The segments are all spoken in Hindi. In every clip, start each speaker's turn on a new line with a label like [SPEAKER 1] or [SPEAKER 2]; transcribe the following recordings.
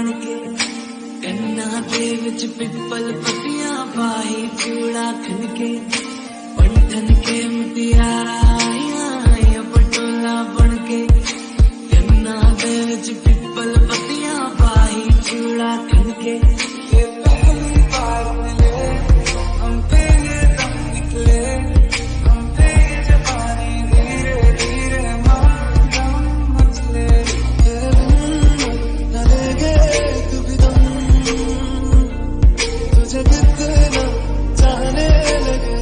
[SPEAKER 1] बन के कन्ना दे विच पिपल पतियां पाई चूड़ा खन के पंठन के मुतियारा आया पटोला बन के कन्ना दे विच पिपल पतियां पाई चूड़ा खन के ये पहली बार मिले हम पे ये दम निकले हम पे ये जवानी धीरे धीरे मांगम मचले न लेगे कभी दम तुझे कितना चाहने लगे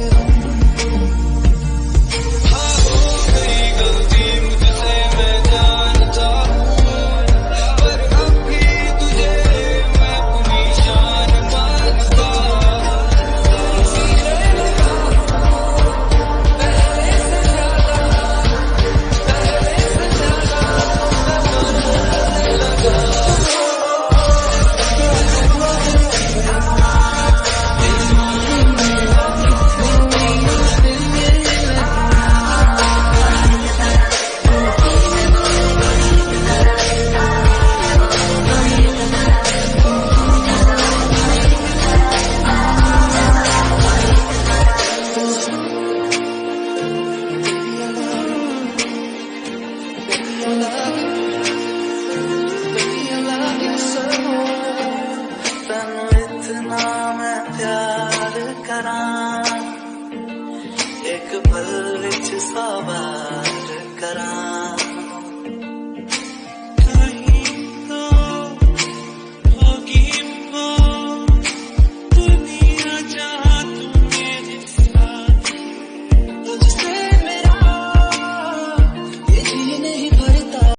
[SPEAKER 1] एक पल विच सावा